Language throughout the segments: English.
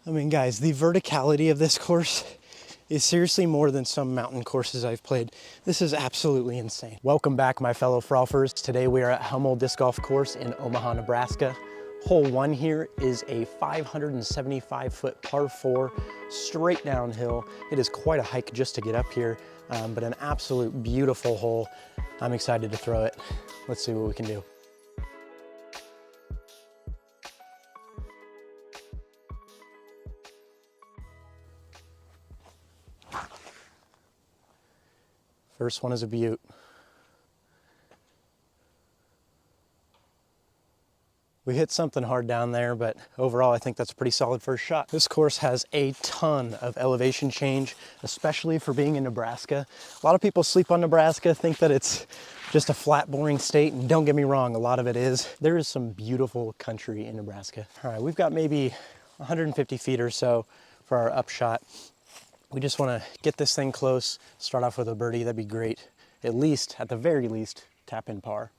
I mean, guys, the verticality of this course is seriously more than some mountain courses I've played. This is absolutely insane. Welcome back, my fellow frolfers. Today we are at Hummel Disc Golf Course in Omaha, Nebraska. Hole 1 here is a 575-foot par 4 straight downhill. It is quite a hike just to get up here, but an absolute beautiful hole. I'm excited to throw it. Let's see what we can do. First one is a beaut. We hit something hard down there, but overall I think that's a pretty solid first shot. This course has a ton of elevation change, especially for being in Nebraska. A lot of people sleep on Nebraska, think that it's just a flat, boring state, and don't get me wrong, a lot of it is. There is some beautiful country in Nebraska. All right, we've got maybe 150 feet or so for our upshot. We just want to get this thing close, start off with a birdie. That'd be great. At least, at the very least, tap in par.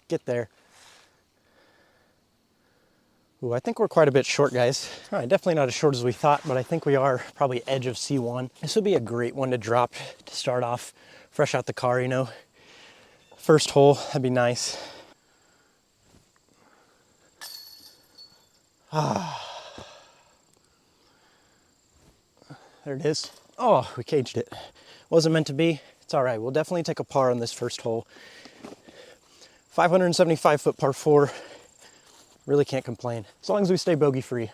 Get there. Ooh, I think we're quite a bit short, guys. All right, definitely not as short as we thought, but I think we are probably edge of C1. This would be a great one to drop to start off, fresh out the car, you know. First hole, that'd be nice. There it is. Oh, we caged it. Wasn't meant to be. It's all right. We'll definitely take a par on this first hole. 575-foot par 4. Really can't complain. As long as we stay bogey-free.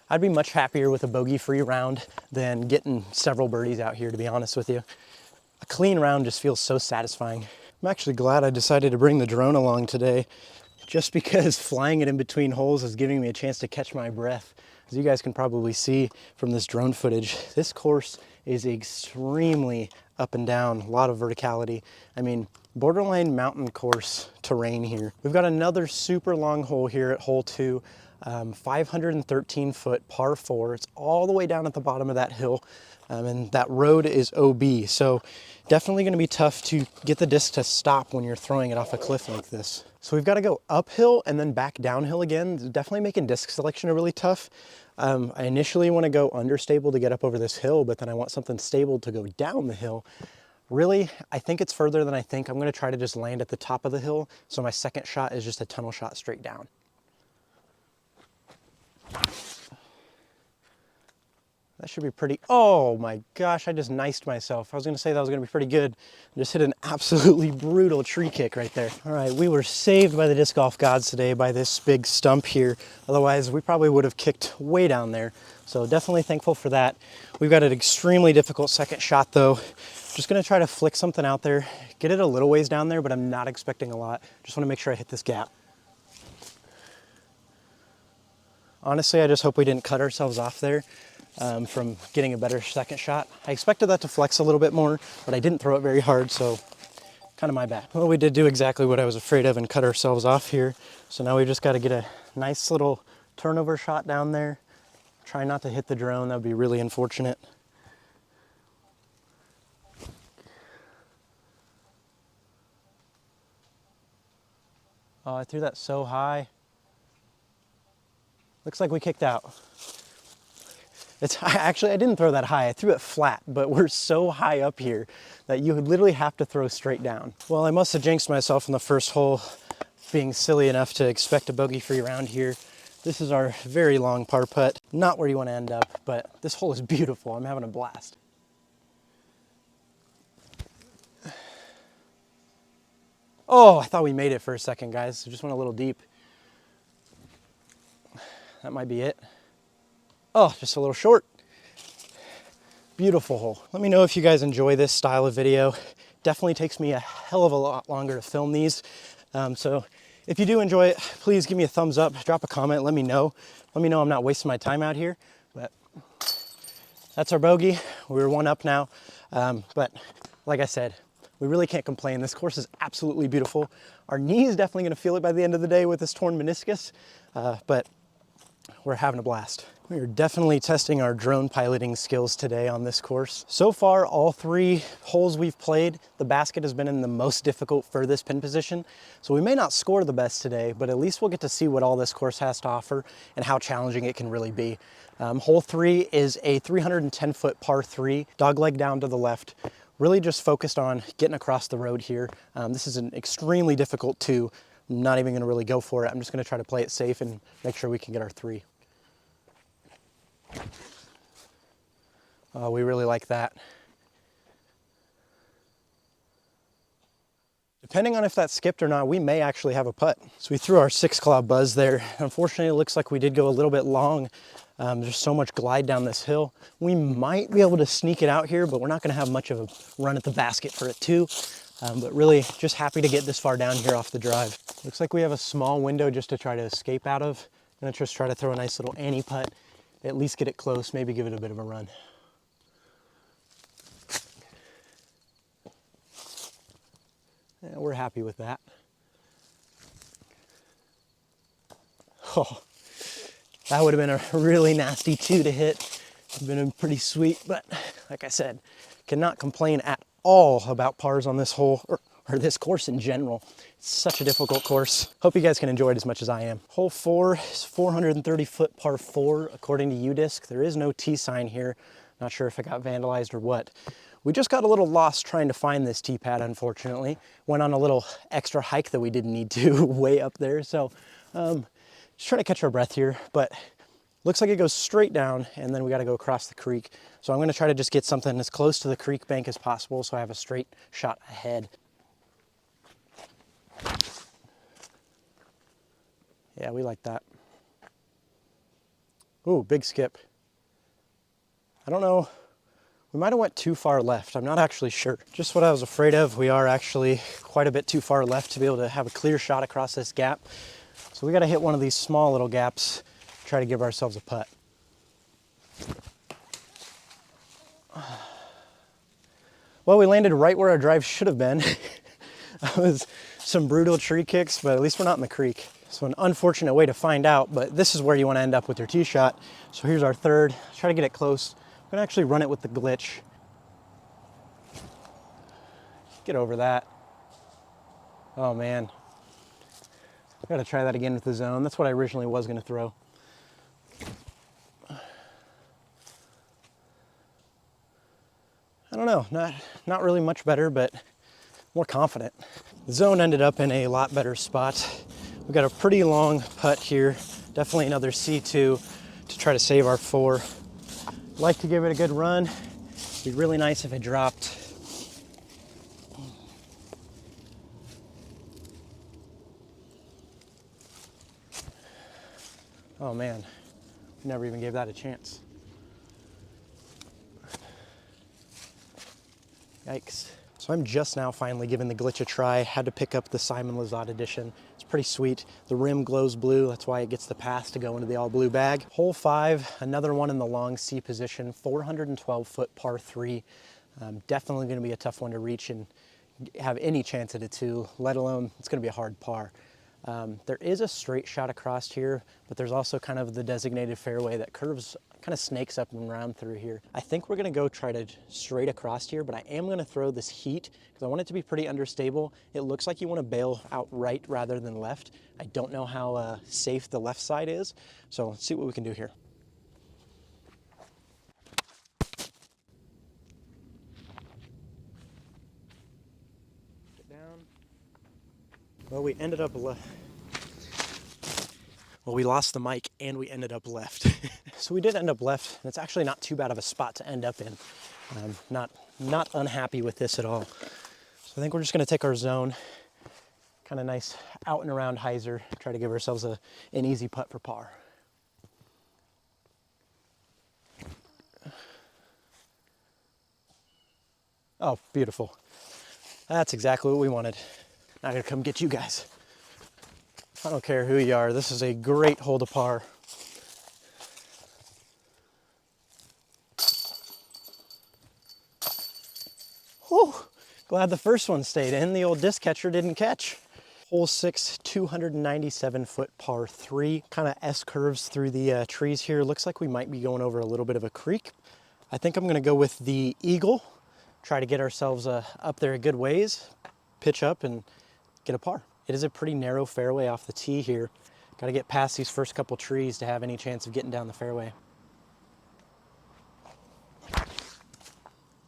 I'd be much happier with a bogey-free round than getting several birdies out here, to be honest with you. A clean round just feels so satisfying. I'm actually glad I decided to bring the drone along today, just because flying it in between holes is giving me a chance to catch my breath. As you guys can probably see from this drone footage, this course is extremely up and down, a lot of verticality. I mean, borderline mountain course terrain here. We've got another super long hole here at hole 2, 513-foot par 4. It's all the way down at the bottom of that hill, and that road is OB. So definitely gonna be tough to get the disc to stop when you're throwing it off a cliff like this. So we've got to go uphill and then back downhill again. Definitely making disc selection really tough. I initially want to go understable to get up over this hill, but then I want something stable to go down the hill. Really, I think it's further than I think. I'm going to try to just land at the top of the hill, so my second shot is just a tunnel shot straight down. That should be pretty, oh my gosh, I just niced myself. I was gonna say that was gonna be pretty good. I just hit an absolutely brutal tree kick right there. All right, we were saved by the disc golf gods today by this big stump here. Otherwise, we probably would have kicked way down there. So definitely thankful for that. We've got an extremely difficult second shot though. Just gonna try to flick something out there, get it a little ways down there, but I'm not expecting a lot. Just wanna make sure I hit this gap. Honestly, I just hope we didn't cut ourselves off there. From getting a better second shot. I expected that to flex a little bit more, but I didn't throw it very hard, so kind of my bad. Well, we did do exactly what I was afraid of and cut ourselves off here. So now we just got to get a nice little turnover shot down there. Try not to hit the drone, that would be really unfortunate. Oh, I threw that so high. Looks like we kicked out. Actually, I didn't throw that high. I threw it flat, but we're so high up here that you would literally have to throw straight down. Well, I must have jinxed myself in the first hole, being silly enough to expect a bogey-free round here. This is our very long par putt. Not where you want to end up, but this hole is beautiful. I'm having a blast. Oh, I thought we made it for a second, guys. It just went a little deep. That might be it. Oh, just a little short. Beautiful hole. Let me know if you guys enjoy this style of video. Definitely takes me a hell of a lot longer to film these. So if you do enjoy it, please give me a thumbs up, drop a comment, let me know. Let me know I'm not wasting my time out here. But that's our bogey. We're one up now. But like I said, we really can't complain. This course is absolutely beautiful. Our knee is definitely gonna feel it by the end of the day with this torn meniscus, but we're having a blast. We are definitely testing our drone piloting skills today on this course. So far, all 3 holes we've played, the basket has been in the most difficult furthest pin position. So we may not score the best today, but at least we'll get to see what all this course has to offer and how challenging it can really be. Hole 3 is a 310-foot par 3, dogleg down to the left. Really just focused on getting across the road here. This is an extremely difficult 2. I'm not even gonna really go for it. I'm just gonna try to play it safe and make sure we can get our 3. We really like that. Depending on if that skipped or not, we may actually have a putt. So we threw our 6-claw buzz there. Unfortunately, it looks like we did go a little bit long. There's so much glide down this hill. We might be able to sneak it out here, but we're not gonna have much of a run at the basket for it too. But really just happy to get this far down here off the drive. Looks like we have a small window just to try to escape out of. I'm gonna just try to throw a nice little Annie putt, at least get it close, maybe give it a bit of a run. Yeah, we're happy with that. Oh, that would have been a really nasty 2 to hit. It's been pretty sweet, but like I said, cannot complain at all about pars on this hole, or this course in general. It's such a difficult course. Hope you guys can enjoy it as much as I am. Hole 4 is 430-foot par 4, according to UDisc. There is no T sign here. Not sure if it got vandalized or what. We just got a little lost trying to find this tee pad, unfortunately. Went on a little extra hike that we didn't need to way up there. So just trying to catch our breath here, but looks like it goes straight down and then we got to go across the creek. So I'm going to try to just get something as close to the creek bank as possible so I have a straight shot ahead. Yeah, we like that. Ooh, big skip. I don't know. We might have went too far left. I'm not actually sure. Just what I was afraid of. We are actually quite a bit too far left to be able to have a clear shot across this gap. So we got to hit one of these small little gaps, try to give ourselves a putt. Well, we landed right where our drive should have been. That was some brutal tree kicks, but at least we're not in the creek. So an unfortunate way to find out, but this is where you want to end up with your tee shot. So here's our 3rd. Try to get it close. I'm gonna actually run it with the glitch. Get over that. Oh man. I gotta try that again with the zone. That's what I originally was gonna throw. I don't know, not really much better, but more confident. The zone ended up in a lot better spot. We've got a pretty long putt here. Definitely another C2 to try to save our 4. Like to give it a good run. It'd be really nice if it dropped. Oh man, we never even gave that a chance. Yikes. So I'm just now finally giving the glitch a try. Had to pick up the Simon Lizotte edition. It's pretty sweet. The rim glows blue. That's why it gets the pass to go into the all blue bag. Hole 5, another one in the long C position, 412-foot par 3. Definitely gonna be a tough one to reach and have any chance at a 2, let alone it's gonna be a hard par. There is a straight shot across here, but there's also kind of the designated fairway that curves, kind of snakes up and around through here. I think we're gonna go try to straight across here, but I am gonna throw this heat because I want it to be pretty understable. It looks like you wanna bail out right rather than left. I don't know how safe the left side is, so let's see what we can do here. Get down. Well, we ended up Well, we lost the mic and we ended up left. So we did end up left, and it's actually not too bad of a spot to end up in. Not unhappy with this at all. So I think we're just gonna take our zone, kind of nice out and around hyzer, try to give ourselves an easy putt for par. Oh, beautiful. That's exactly what we wanted. Now I gotta come get you guys. I don't care who you are, this is a great hole to par. Whew, glad the first one stayed in. The old disc catcher didn't catch. Hole 6, 297 foot par 3. Kind of S curves through the trees here. Looks like we might be going over a little bit of a creek. I think I'm gonna go with the eagle. Try to get ourselves up there a good ways, pitch up and get a par. It is a pretty narrow fairway off the tee here. Got to get past these first couple trees to have any chance of getting down the fairway.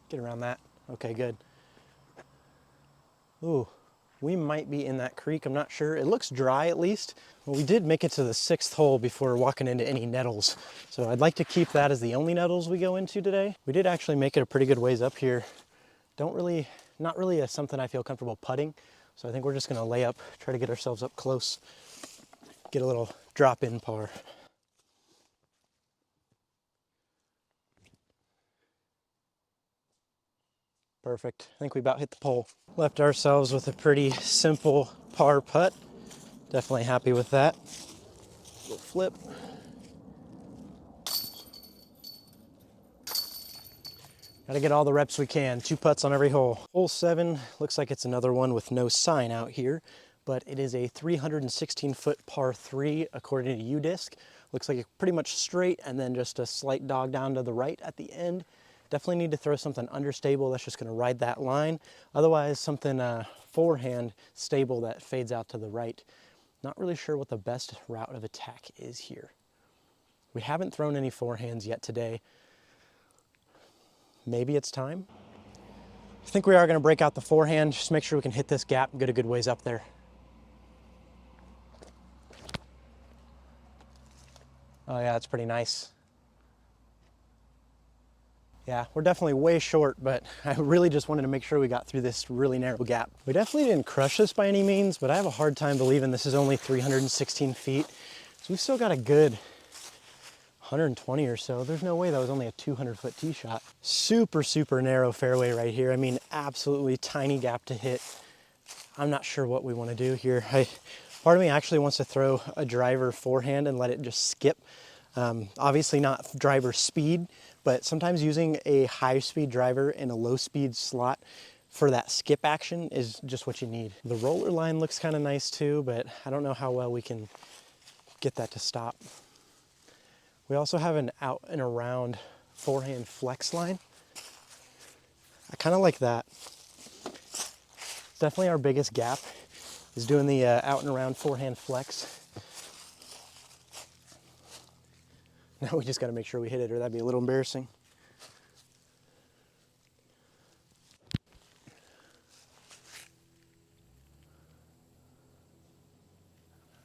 Get around that. Okay, good. Ooh, we might be in that creek. I'm not sure. It looks dry at least. Well, we did make it to the 6th hole before walking into any nettles. So I'd like to keep that as the only nettles we go into today. We did actually make it a pretty good ways up here. Not really something I feel comfortable putting. So I think we're just gonna lay up, try to get ourselves up close, get a little drop in par. Perfect. I think we about hit the pole. Left ourselves with a pretty simple par putt. Definitely happy with that. Little flip. Gotta get all the reps we can. 2 putts on every hole. Hole 7 looks like it's another one with no sign out here, but it is a 316 foot par 3 according to UDisc. Looks like it's pretty much straight and then just a slight dog down to the right at the end. Definitely need to throw something understable that's just gonna ride that line. Otherwise, something forehand stable that fades out to the right. Not really sure what the best route of attack is here. We haven't thrown any forehands yet today. Maybe it's time. I think we are gonna break out the forehand, just make sure we can hit this gap and get a good ways up there. Oh yeah, that's pretty nice. Yeah, we're definitely way short, but I really just wanted to make sure we got through this really narrow gap. We definitely didn't crush this by any means, but I have a hard time believing this is only 316 feet. So we've still got a good 120 or so. There's no way that was only a 200-foot tee shot. Super, super narrow fairway right here. I mean, absolutely tiny gap to hit. I'm not sure what we want to do here. Part of me actually wants to throw a driver forehand and let it just skip. Obviously not driver speed, but sometimes using a high-speed driver in a low-speed slot for that skip action is just what you need. The roller line looks kind of nice too, but I don't know how well we can get that to stop. We also have an out and around forehand flex line. I kind of like that. Definitely our biggest gap is doing the out and around forehand flex. Now we just got to make sure we hit it, or that'd be a little embarrassing.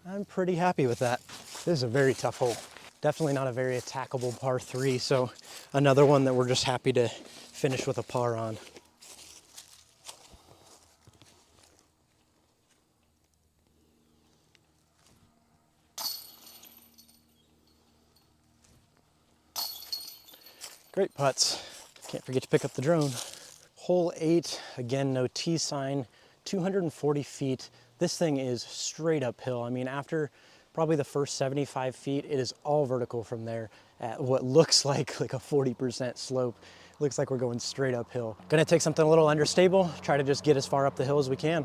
I'm pretty happy with that. This is a very tough hole. Definitely not a very attackable par 3, so another one that we're just happy to finish with a par on. Great putts. Can't forget to pick up the drone. Hole 8, again, no tee sign, 240 feet. This thing is straight uphill. I mean, after probably the first 75 feet, it is all vertical from there at what looks like a 40% slope. Looks like we're going straight uphill. Gonna take something a little understable, try to just get as far up the hill as we can.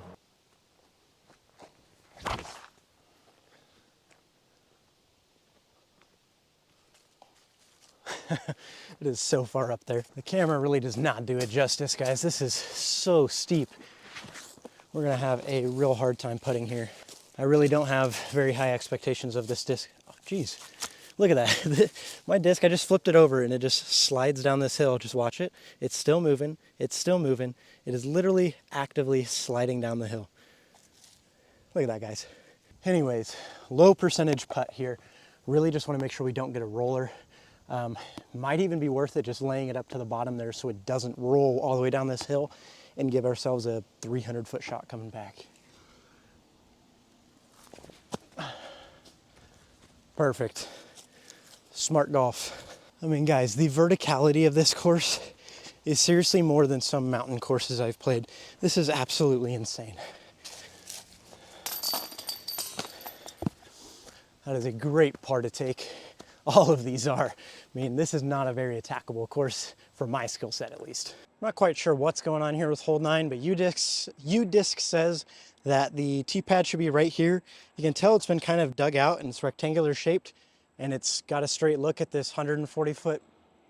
It is so far up there. The camera really does not do it justice, guys. This is so steep. We're gonna have a real hard time putting here. I really don't have very high expectations of this disc. Oh, geez, look at that. My disc, I just flipped it over and it just slides down this hill. Just watch it. It's still moving. It's still moving. It is literally actively sliding down the hill. Look at that, guys. Anyways, low percentage putt here. Really just want to make sure we don't get a roller. Might even be worth it just laying it up to the bottom there so it doesn't roll all the way down this hill and give ourselves a 300-foot shot coming back. Perfect. Smart golf. I mean, guys, the verticality of this course is seriously more than some mountain courses I've played. This is absolutely insane. That is a great par to take All of these are. I mean, this is not a very attackable course for my skill set, at least. I'm not quite sure what's going on here with hole 9, but UDisc says that the tee pad should be right here. You can tell it's been kind of dug out and it's rectangular shaped, and it's got a straight look at this 140-foot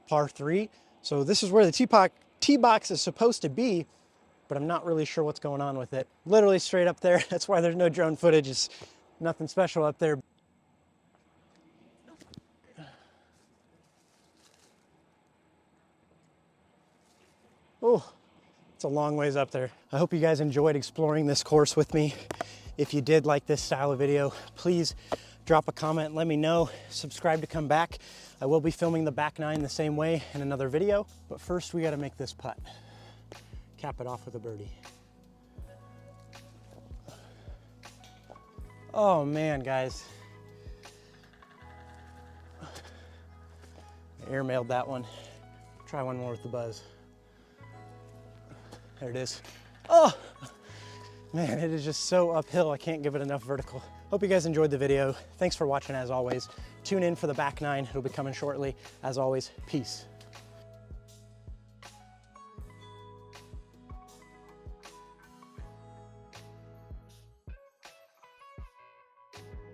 par 3. So this is where the tee box is supposed to be, but I'm not really sure what's going on with it. Literally straight up there. That's why there's no drone footage. It's nothing special up there. Oh, it's a long ways up there. I hope you guys enjoyed exploring this course with me. If you did like this style of video, please drop a comment and let me know. Subscribe to come back. I will be filming the back 9 the same way in another video, but first we got to make this putt. Cap it off with a birdie. Oh man, guys. I airmailed that one. Try one more with the buzz. There it is. Oh, man, it is just so uphill. I can't give it enough vertical. Hope you guys enjoyed the video. Thanks for watching as always. Tune in for the back 9. It'll be coming shortly. As always, peace.